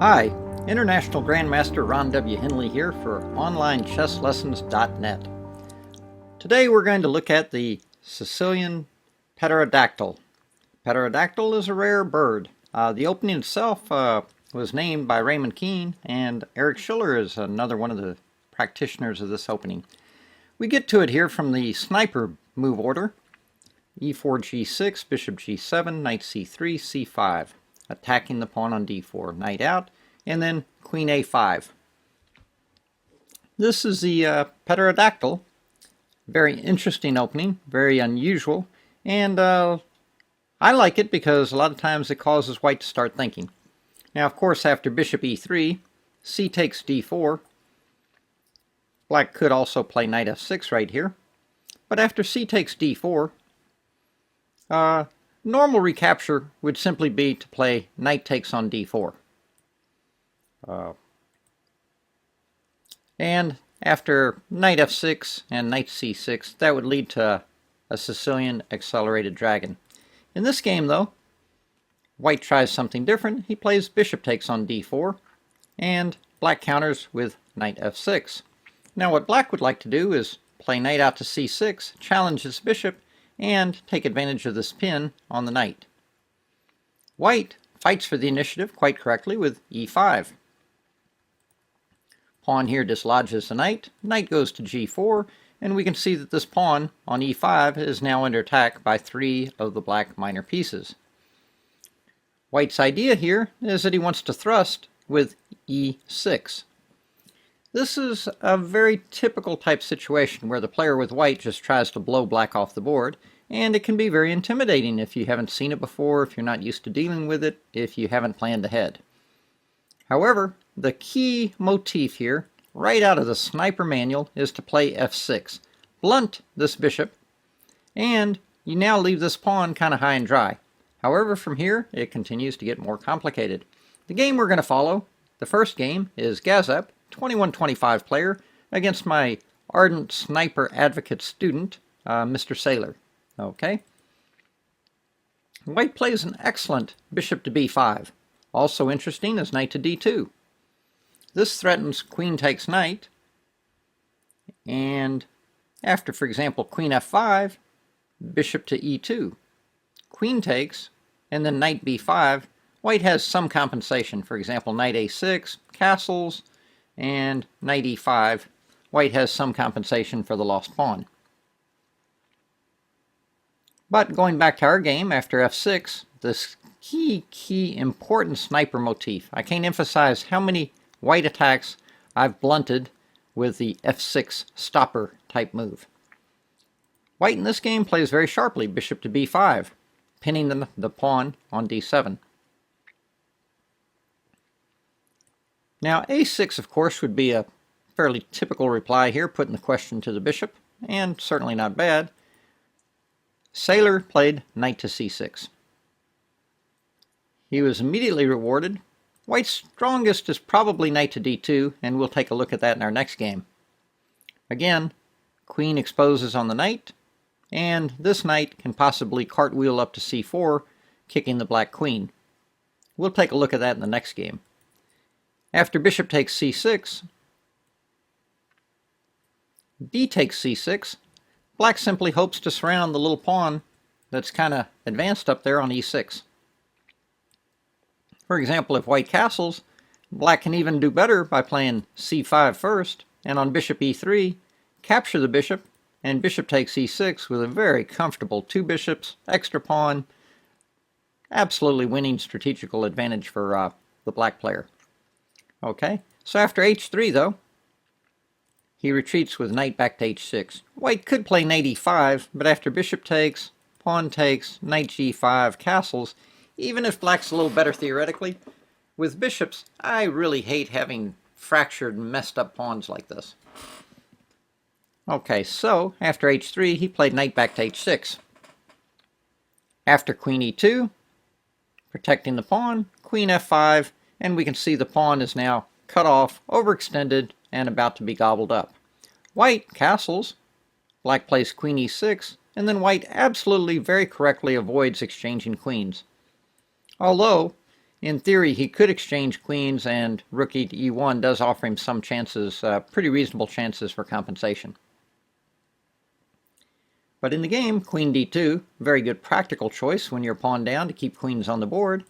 Hi, International Grandmaster Ron W. Henley here for OnlineChessLessons.net. Today we're going to look at the Sicilian Pterdactyl. Pterodactyl is a rare bird. The opening itself was named by Raymond Keene, and Eric Schiller is another one of the practitioners of this opening. We get to it here from the sniper move order. e4, g6, bishop g7, knight c3, c5. Attacking the pawn on d4, knight out, and then queen a5. This is the Pterodactyl. Very interesting opening, very unusual, and I like it because a lot of times it causes white to start thinking. Now, of course, after bishop e3, c takes d4. Black could also play knight f6 right here, but after c takes d4, normal recapture would simply be to play knight takes on d4. And after knight f6 and knight c6, that would lead to a Sicilian accelerated dragon. In this game, though, white tries something different. He plays bishop takes on d4, and black counters with knight f6. Now what black would like to do is play knight out to c6, challenge his bishop, and take advantage of this pin on the knight. White fights for the initiative quite correctly with e5. Pawn here dislodges the knight, knight goes to g4, and we can see that this pawn on e5 is now under attack by 3 of the black minor pieces. White's idea here is that he wants to thrust with e6. This is a very typical type situation where the player with white just tries to blow black off the board, and it can be very intimidating if you haven't seen it before, if you're not used to dealing with it, if you haven't planned ahead. However, the key motif here, right out of the sniper manual, is to play f6. Blunt this bishop, and you now leave this pawn kind of high and dry. However, from here, it continues to get more complicated. The game we're going to follow, the first game, is Gazep, 2125 player, against my ardent sniper advocate student, Mr. Sailor. Okay. White plays an excellent bishop to b5. Also interesting is knight to d2. This threatens queen takes knight, and after, for example, queen f5, bishop to e2. Queen takes, and then knight b5, white has some compensation. For example, knight a6, castles, and knight e5, white has some compensation for the lost pawn. But going back to our game, after f6, this key important sniper motif. I can't emphasize how many white attacks I've blunted with the f6 stopper type move. White in this game plays very sharply, bishop to b5, pinning the pawn on d7. Now a6, of course, would be a fairly typical reply here, putting the question to the bishop, and certainly not bad. Sailor played knight to c6. He was immediately rewarded. White's strongest is probably knight to d2, and we'll take a look at that in our next game. Again, queen exposes on the knight, and this knight can possibly cartwheel up to c4, kicking the black queen. We'll take a look at that in the next game. After bishop takes c6, d takes c6, black simply hopes to surround the little pawn that's kind of advanced up there on e6. For example, if white castles, black can even do better by playing c5 first, and on bishop e3, capture the bishop, and bishop takes e6 with a very comfortable 2 bishops, extra pawn, absolutely winning strategical advantage for the black player. Okay, so after h3 though, he retreats with knight back to h6. White could play knight e5, but after bishop takes, pawn takes, knight g5, castles, even if black's a little better theoretically, with bishops, I really hate having fractured, messed up pawns like this. Okay, so after h3, he played knight back to h6. After queen e2, protecting the pawn, queen f5, and we can see the pawn is now cut off, overextended, and about to be gobbled up. White castles, black plays queen e6, and then white absolutely very correctly avoids exchanging queens. Although, In theory, he could exchange queens, and rook e to e1 does offer him some chances, pretty reasonable chances for compensation. But in the game, queen d2, very good practical choice when you're pawn down to keep queens on the board.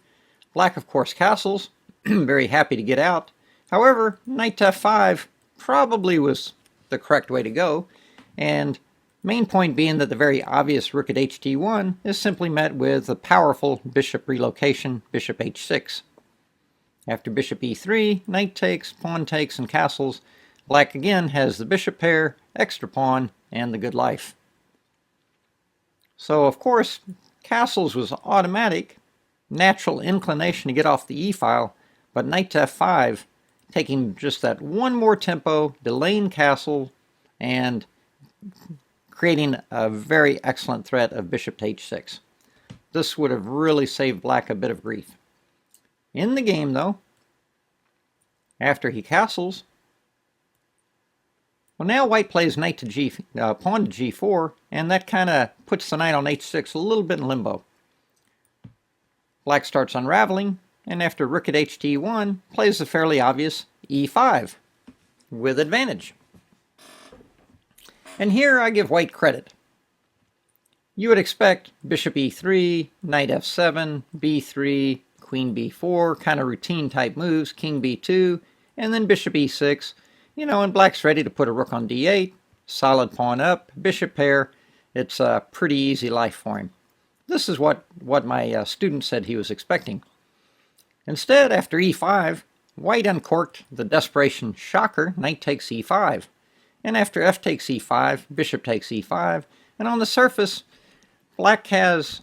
Black, of course, castles, very happy to get out. However, knight to f5 probably was the correct way to go, and main point being that the very obvious rook at ht1 is simply met with a powerful bishop relocation, bishop h6. After bishop e3, knight takes, pawn takes, and castles, black again has the bishop pair, extra pawn, and the good life. So, of course, castles was automatic, natural inclination to get off the e-file, but knight to f5, taking just that one more tempo, delaying castle, and creating a very excellent threat of bishop to h6. This would have really saved black a bit of grief. In the game, though, after he castles, well, now white plays knight to pawn to g4, and that kind of puts the knight on h6 a little bit in limbo. Black starts unraveling, and after rook at ht1, plays the fairly obvious e5 with advantage. And here I give white credit. You would expect bishop e3, knight f7, b3, queen b4, kind of routine type moves, king b2, and then bishop e6. You know, and black's ready to put a rook on d8, solid pawn up, bishop pair. It's a pretty easy life for him. This is what my student said he was expecting. Instead, after e5, white uncorked the desperation shocker, knight takes e5. And after f takes e5, bishop takes e5. And on the surface, black has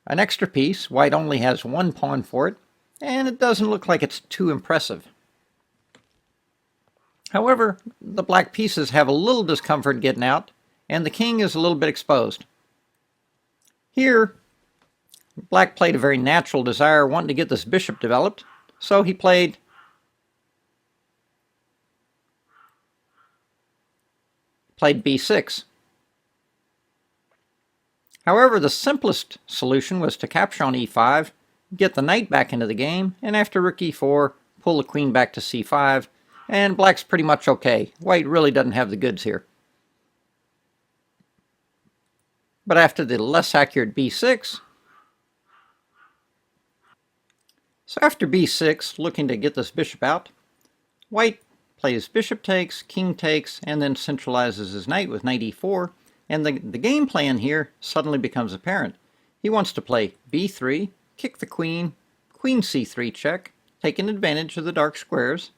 an extra piece. White only has one pawn for it. And it doesn't look like it's too impressive. However, the black pieces have a little discomfort getting out, and the king is a little bit exposed. Here, black played a very natural desire, wanting to get this bishop developed, so he played b6. However, the simplest solution was to capture on e5, get the knight back into the game, and after rook e4, pull the queen back to c5, and black's pretty much okay. White really doesn't have the goods here. But after the less accurate b6, so after b6, looking to get this bishop out, white plays bishop takes, king takes, and then centralizes his knight with knight e4, and the game plan here suddenly becomes apparent. He wants to play b3, kick the queen, queen c3 check, taking advantage of the dark squares,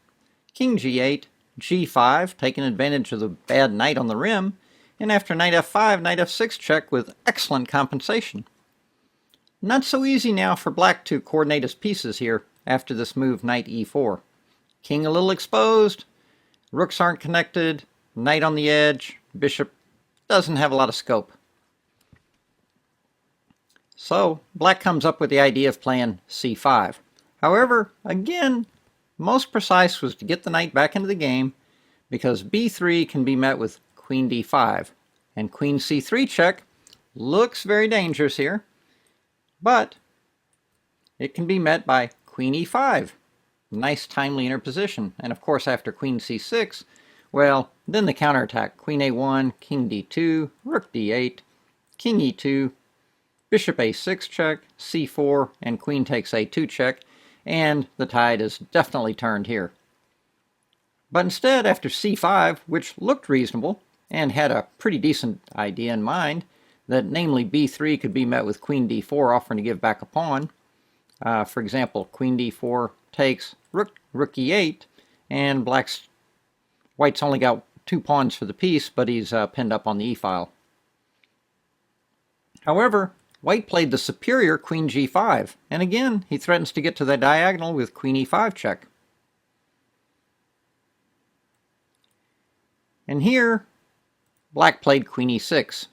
king g8, g5, taking advantage of the bad knight on the rim, and after knight f5, knight f6 check with excellent compensation. Not so easy now for black to coordinate his pieces here after this move knight e4. King a little exposed, rooks aren't connected, knight on the edge, bishop doesn't have a lot of scope. So black comes up with the idea of playing c5. However, again, most precise was to get the knight back into the game, because b3 can be met with queen d5, and queen c3 check looks very dangerous here, but it can be met by queen e5. Nice timely interposition, and of course after queen c6, well, then the counterattack, queen a1, king d2, rook d8, king e2, bishop a6 check, c4, and queen takes a2 check, and the tide is definitely turned here. But instead, after c5, which looked reasonable, and had a pretty decent idea in mind, that namely b3 could be met with queen d4 offering to give back a pawn. For example, queen d4 takes rook e8, and white's only got 2 pawns for the piece, but he's pinned up on the e-file. However, white played the superior queen g5, and again, he threatens to get to the diagonal with queen e5 check. And here, black played queen e6.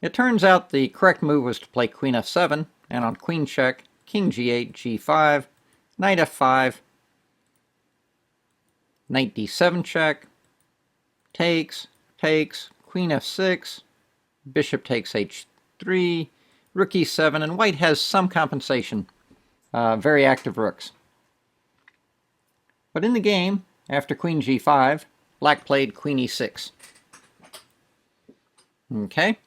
It turns out the correct move was to play queen f7, and on queen check, king g8, g5, knight f5, knight d7 check, takes, queen f6, bishop takes h3, rook e7, and white has some compensation. very active rooks. But in the game, after queen g5, black played queen e6. Okay.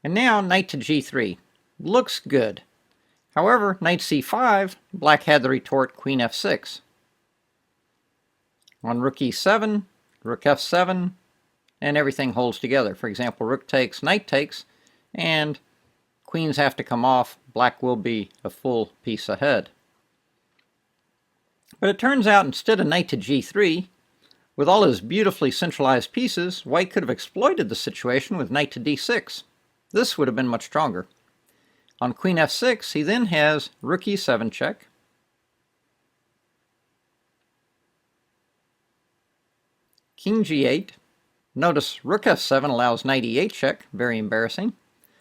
And now knight to g3. Looks good. However, knight c5, black had the retort queen f6. On rook e7, rook f7, and everything holds together. For example, rook takes, knight takes, and queens have to come off. Black will be a full piece ahead. But it turns out instead of knight to g3, with all his beautifully centralized pieces, white could have exploited the situation with knight to d6. This would have been much stronger. On queen f6, he then has rook e7 check, king g8. Notice rook f7 allows knight e8 check, very embarrassing.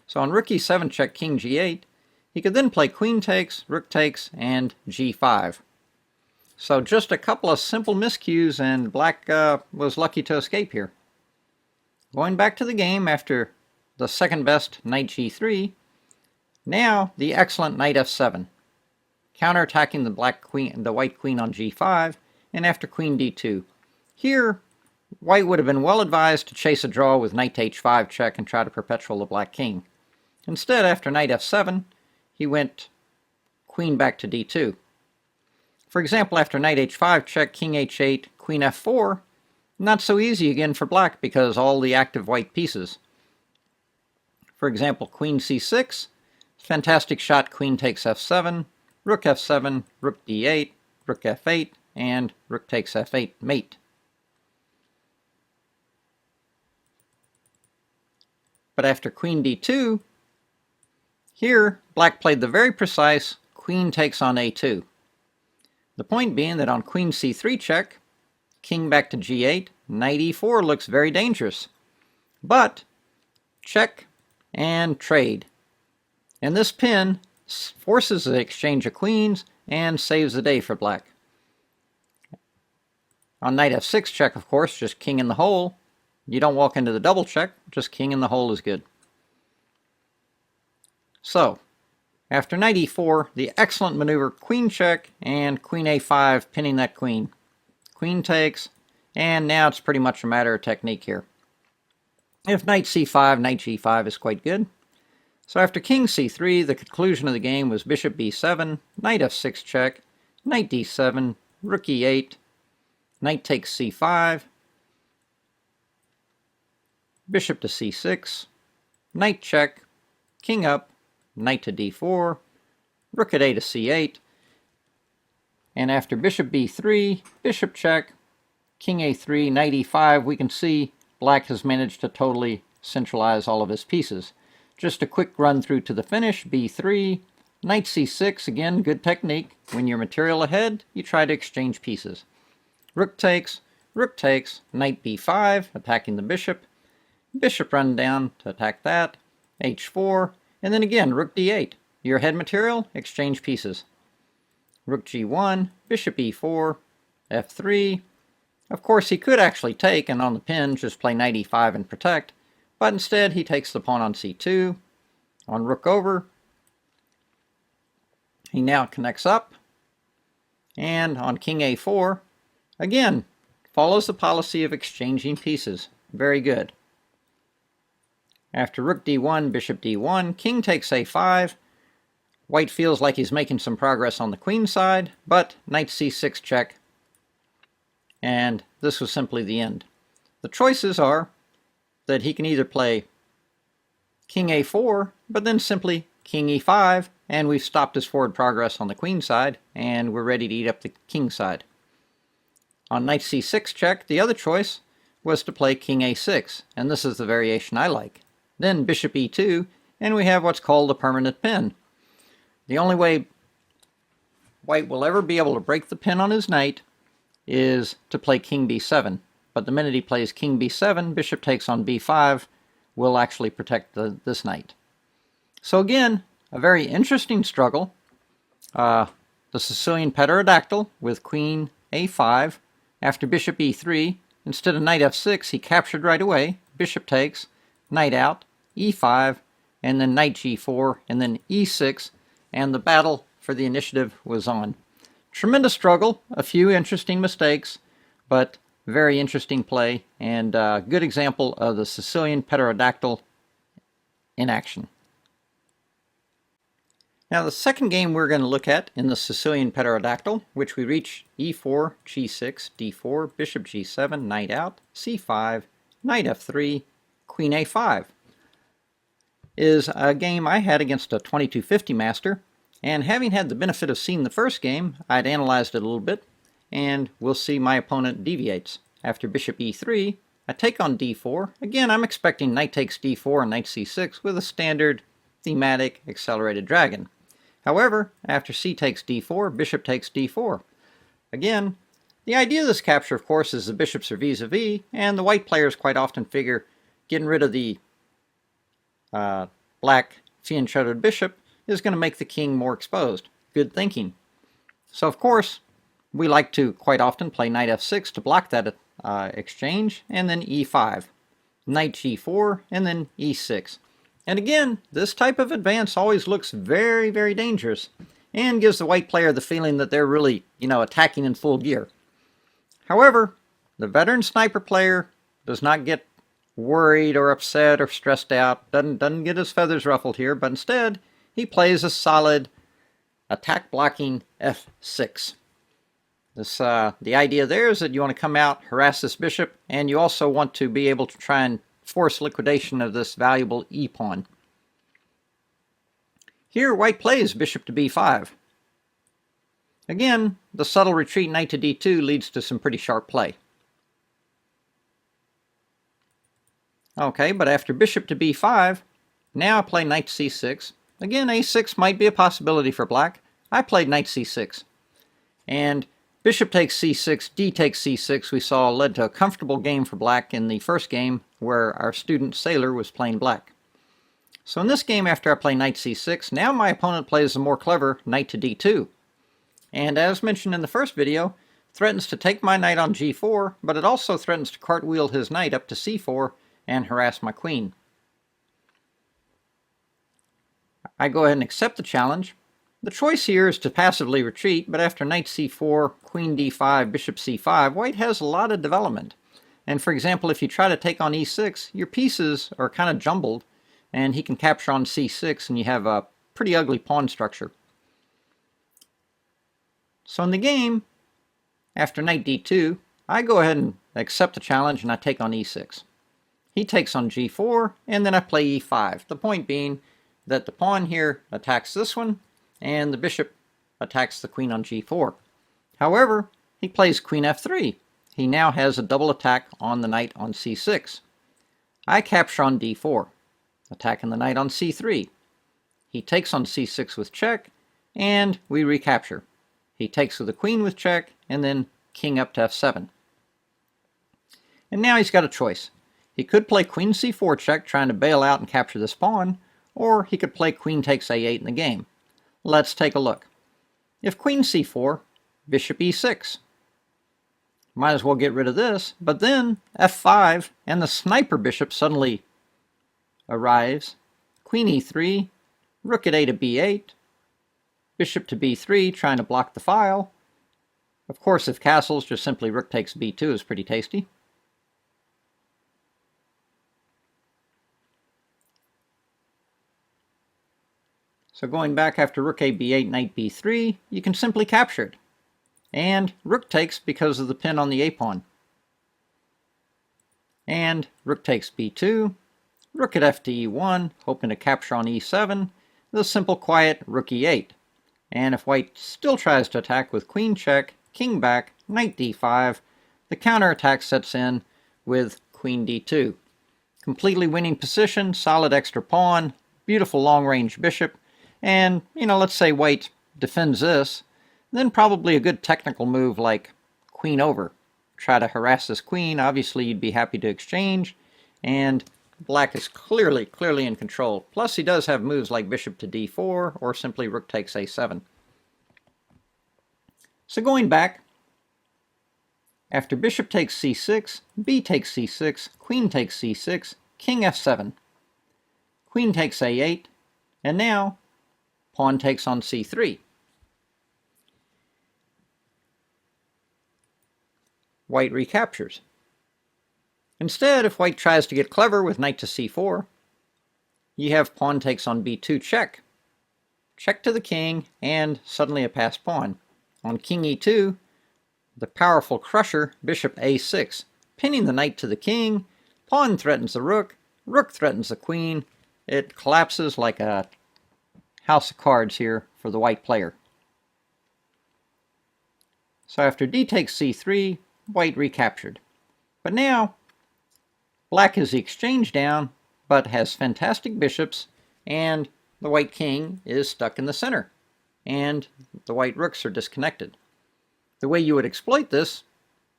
So on rook e7 check, king g8, he could then play queen takes, rook takes, and g5. So just a couple of simple miscues, and black was lucky to escape here. Going back to the game after the second best knight g3, now the excellent knight f7, counterattacking the white queen on g5, and after queen d2. Here, white would have been well advised to chase a draw with knight to h5 check and try to perpetual the black king. Instead, after knight f7, he went queen back to d2. For example, after knight h5 check, king h8, queen f4, not so easy again for black because all the active white pieces. For example, queen c6, fantastic shot, queen takes f7, rook f7, rook d8, rook f8, and rook takes f8, mate. But after queen d2, here black played the very precise queen takes on a2. The point being that on queen c3 check, king back to g8, knight e4 looks very dangerous. But check and trade. And this pin forces the exchange of queens and saves the day for black. On knight f6 check, of course, just king in the hole. You don't walk into the double check, just king in the hole is good. So, after knight e4, the excellent maneuver queen check and queen a5 pinning that queen. Queen takes, and now it's pretty much a matter of technique here. If knight c5, knight g5 is quite good. So after king c3, the conclusion of the game was bishop b7, knight f6 check, knight d7, rook e8, knight takes c5, bishop to c6, knight check, king up, knight to d4, rook at a to c8, and after bishop b3, bishop check, king a3, knight e5, we can see black has managed to totally centralize all of his pieces. Just a quick run through to the finish, b3, knight c6, again, good technique. When you're material ahead, you try to exchange pieces. Rook takes, knight b5, attacking the bishop, bishop run down to attack that, h4, and then again, rook d8. Your head material, exchange pieces. Rook g1, bishop e4, f3. Of course, he could actually take, and on the pin, just play knight e5 and protect, but instead he takes the pawn on c2. On rook over, he now connects up, and on king a4, again, follows the policy of exchanging pieces. Very good. After rook d1, bishop d1, king takes a5. White feels like he's making some progress on the queen side, but knight c6 check, and this was simply the end. The choices are that he can either play king a4, but then simply king e5, and we've stopped his forward progress on the queen side, and we're ready to eat up the king side. On knight c6 check, the other choice was to play king a6, and this is the variation I like. Then bishop e2, and we have what's called a permanent pin. The only way white will ever be able to break the pin on his knight is to play king b7. But the minute he plays king b7, bishop takes on b5 will actually protect this knight. So again, a very interesting struggle. The Sicilian Pterdactyl with queen a5. After bishop e3, instead of knight f6, he captured right away. Bishop takes, knight out, e5, and then knight g4, and then e6, and the battle for the initiative was on. Tremendous struggle, a few interesting mistakes, but very interesting play, and a good example of the Sicilian Pterdactyl in action. Now the second game we're going to look at in the Sicilian Pterdactyl, which we reach e4, g6, d4, bishop g7, knight out, c5, knight f3, queen a5, is a game I had against a 2250 master, and having had the benefit of seeing the first game, I'd analyzed it a little bit, and we'll see my opponent deviates. After bishop e3, I take on d4. Again, I'm expecting knight takes d4 and knight c6 with a standard thematic accelerated dragon. However, after c takes d4, bishop takes d4. Again, the idea of this capture, of course, is the bishops are vis-a-vis, and the white players quite often figure getting rid of the black fianchettoed bishop is going to make the king more exposed. Good thinking. So, of course, we like to quite often play knight f6 to block that exchange, and then e5, knight g4, and then e6. And again, this type of advance always looks very, very dangerous and gives the white player the feeling that they're really, attacking in full gear. However, the veteran sniper player does not get worried or upset or stressed out, doesn't get his feathers ruffled here, but instead he plays a solid attack blocking f6. The idea there is that you want to come out, harass this bishop, and you also want to be able to try and force liquidation of this valuable e-pawn. Here, white plays bishop to b5. Again, the subtle retreat knight to d2 leads to some pretty sharp play. Okay, but after bishop to b5, now I play knight to c6. Again, a6 might be a possibility for black. I played knight c6. And bishop takes c6, d takes c6, we saw led to a comfortable game for black in the first game where our student sailor was playing black. So in this game, after I play knight c6, now my opponent plays a more clever knight to d2. And as mentioned in the first video, threatens to take my knight on g4, but it also threatens to cartwheel his knight up to c4 and harass my queen. I go ahead and accept the challenge. The choice here is to passively retreat, but after knight c4, queen d5, bishop c5, white has a lot of development. And for example, if you try to take on e6, your pieces are kind of jumbled, and he can capture on c6, and you have a pretty ugly pawn structure. So in the game, after knight d2, I go ahead and accept the challenge, and I take on e6. He takes on g4, and then I play e5. The point being that the pawn here attacks this one, and the bishop attacks the queen on g4. However, he plays queen f3. He now has a double attack on the knight on c6. I capture on d4, attacking the knight on c3. He takes on c6 with check, and we recapture. He takes with the queen with check, and then king up to f7. And now he's got a choice. He could play queen c4 check, trying to bail out and capture this pawn, or he could play queen takes a8 in the game. Let's take a look. If queen c4, bishop e6. Might as well get rid of this, but then f5 and the sniper bishop suddenly arrives. Queen e3, rook at a to b8, bishop to b3 trying to block the file. Of course, if castles, just simply rook takes b2 is pretty tasty. So going back after rook a b8, knight b3, you can simply capture it. And rook takes because of the pin on the a-pawn. And rook takes b2, rook at f to e1, hoping to capture on e7, the simple quiet rook e8. And if white still tries to attack with queen check, king back, knight d5, the counterattack sets in with queen d2. Completely winning position, solid extra pawn, beautiful long-range bishop, and, let's say white defends this, then probably a good technical move like queen over. Try to harass this queen, obviously you'd be happy to exchange, and black is clearly in control. Plus he does have moves like bishop to d4, or simply rook takes a7. So going back, after bishop takes c6, b takes c6, queen takes c6, king f7. queen takes a8, and now pawn takes on c3. White recaptures. Instead, if white tries to get clever with knight to c4, you have pawn takes on b2 check. Check to the king, and suddenly a passed pawn. On king e2, the powerful crusher, bishop a6, pinning the knight to the king, pawn threatens the rook, rook threatens the queen. It collapses like a house of cards here for the white player. So after d takes c3, white recaptured. But now, black has the exchange down, but has fantastic bishops, and the white king is stuck in the center, and the white rooks are disconnected. The way you would exploit this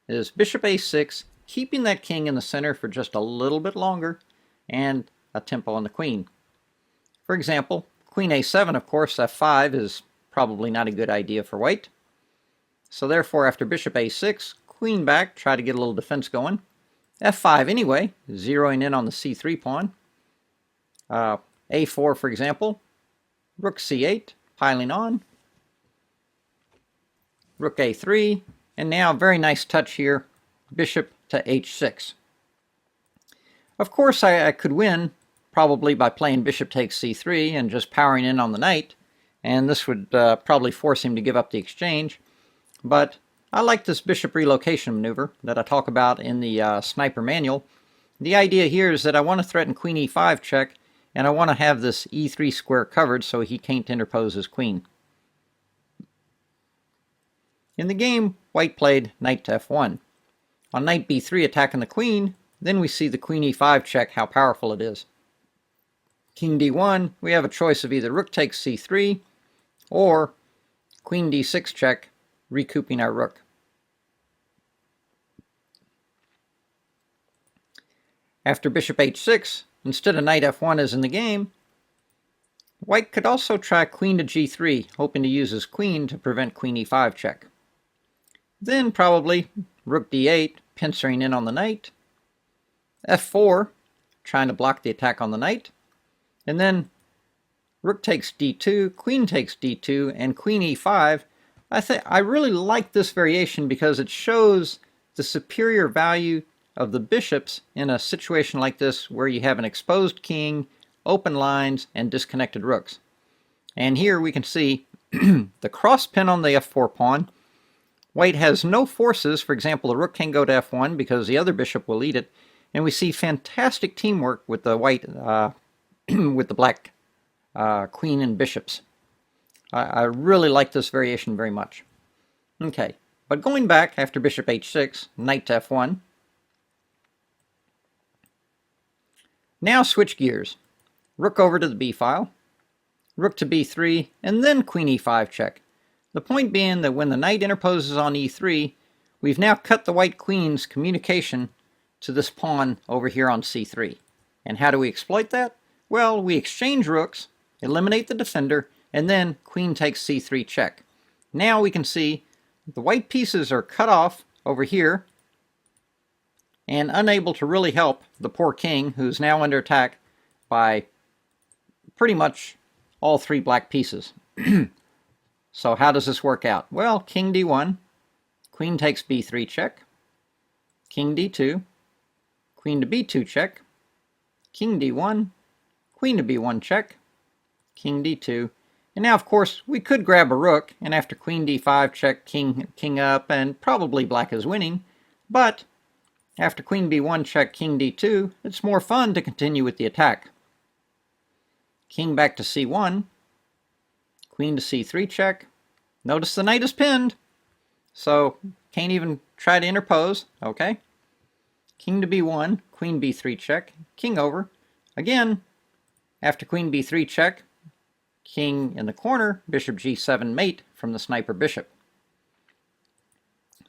is bishop a6, keeping that king in the center for just a little bit longer, and a tempo on the queen. For example, queen a7, of course, f5 is probably not a good idea for white. So therefore, after bishop a6, queen back, try to get a little defense going. f5 anyway, zeroing in on the c3 pawn. a4, for example, rook c8, piling on. Rook a3, and now very nice touch here, bishop to h6. Of course, I could win probably by playing bishop takes c3 and just powering in on the knight, and this would probably force him to give up the exchange. But I like this bishop relocation maneuver that I talk about in the Sniper manual. The idea here is that I want to threaten queen e5 check, and I want to have this e3 square covered so he can't interpose his queen. In the game, white played knight to f1. On knight b3 attacking the queen, then we see the queen e5 check, how powerful it is. King d1, we have a choice of either rook takes c3 or queen d6 check, recouping our rook. After bishop h6, instead of knight f1 as in the game, white could also try queen to g3, hoping to use his queen to prevent queen e5 check. Then probably rook d8, pincering in on the knight, f4, trying to block the attack on the knight, and then rook takes d2, queen takes d2, and queen e5. I really like this variation because it shows the superior value of the bishops in a situation like this where you have an exposed king, open lines, and disconnected rooks. And here we can see the cross pin on the f4 pawn. White has no forces. For example, the rook can go to f1 because the other bishop will eat it. And we see fantastic teamwork with the white, with the black queen and bishops. I really like this variation very much. Okay, but going back after bishop h6, knight to f1. Now switch gears. Rook over to the b file, rook to b3, and then queen e5 check. The point being that when the knight interposes on e3, we've now cut the white queen's communication to this pawn over here on c3. And how do we exploit that? Well, we exchange rooks, eliminate the defender, and then queen takes c3 check. Now we can see the white pieces are cut off over here and unable to really help the poor king, who's now under attack by pretty much all three black pieces. So how does this work out? Well, king d1, queen takes b3 check, king d2, queen to b2 check, king d1, queen to b1 check, king d2, and now of course we could grab a rook, and after queen d5 check, king up, and probably black is winning, but after queen b1 check, king d2, it's more fun to continue with the attack. King back to c1, queen to c3 check. Notice the knight is pinned, so can't even try to interpose. Okay. King to b1, queen b3 check, king over. Again, after queen b3 check, king in the corner, bishop g7 mate from the sniper bishop.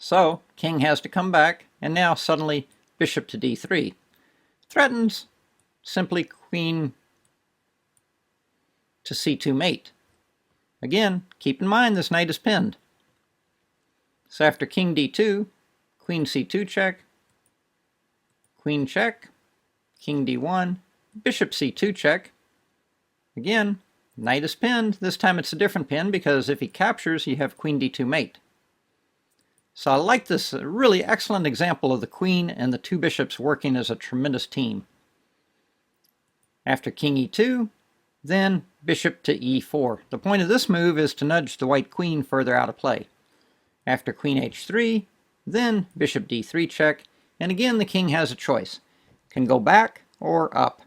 So king has to come back, and now suddenly bishop to d3. Threatens simply queen to c2 mate. Again, keep in mind this knight is pinned. So after king d2, queen c2 check, queen check, king d1, bishop c2 check, Again, knight is pinned. This time it's a different pin because if he captures, you have queen d2 mate. So I like this really excellent example of the queen and the two bishops working as a tremendous team. After king e2, then bishop to e4. The point of this move is to nudge the white queen further out of play. After queen h3, then bishop d3 check, and again the king has a choice. Can go back or up.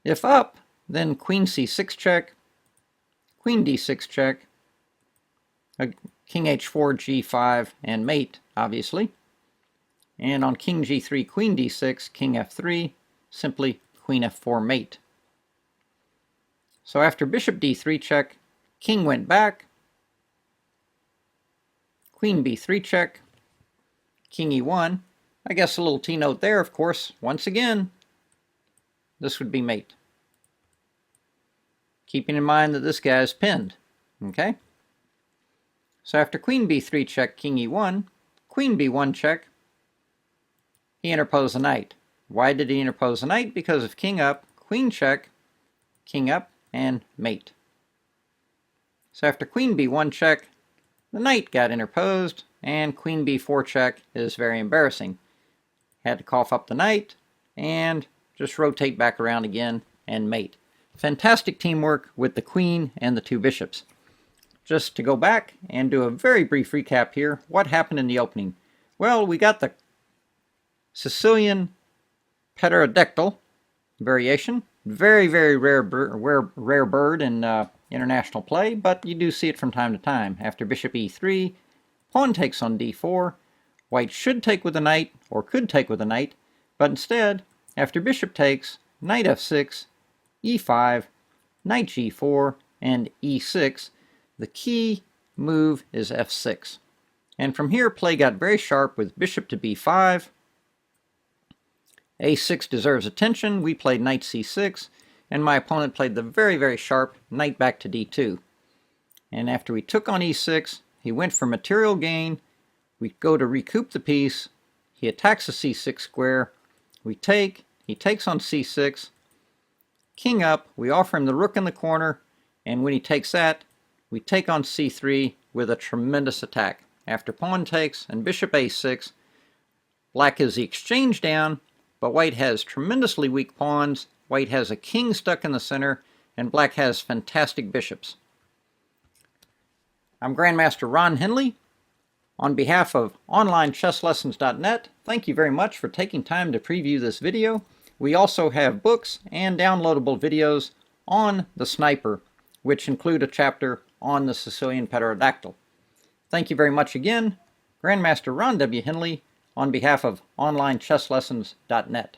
If up, then queen c6 check, queen d6 check, king h4, g5, and mate, obviously. And on king g3, queen d6, king f3, simply queen f4 mate. So after bishop d3 check, king went back, queen b3 check, king e1. I guess a little T-note there, of course. Once again, this would be mate. Keeping in mind that this guy is pinned. Okay? So after queen b3 check, king e1, queen b1 check, he interposed the knight. Why did he interpose the knight? Because of king up, queen check, king up, and mate. So after queen b1 check, the knight got interposed, and queen b4 check is very embarrassing. Had to cough up the knight, and just rotate back around again, and mate. Fantastic teamwork with the queen and the two bishops. Just to go back and do a very brief recap here, what happened in the opening? Well, we got the Sicilian Pterdactyl Variation. Very, very rare bird in international play, but you do see it from time to time. After bishop e3, pawn takes on d4. White should take with a knight, or could take with a knight, but instead, after bishop takes, knight f6, e5, knight g4, and e6, the key move is f6. And from here, play got very sharp with bishop to b5. a6 deserves attention. We played knight c6, and my opponent played the very, very sharp knight back to d2. And after we took on e6, he went for material gain. We go to recoup the piece. He attacks the c6 square. We take. He takes on c6. King up. We offer him the rook in the corner. And when he takes that, we take on c3 with a tremendous attack. After pawn takes and bishop a6, black is the exchange down, but white has tremendously weak pawns. White has a king stuck in the center, and black has fantastic bishops. I'm Grandmaster Ron Henley. On behalf of OnlineChessLessons.net, thank you very much for taking time to preview this video. We also have books and downloadable videos on the Sniper, which include a chapter on the Sicilian Pterdactyl. Thank you very much again. Grandmaster Ron W. Henley on behalf of OnlineChessLessons.net.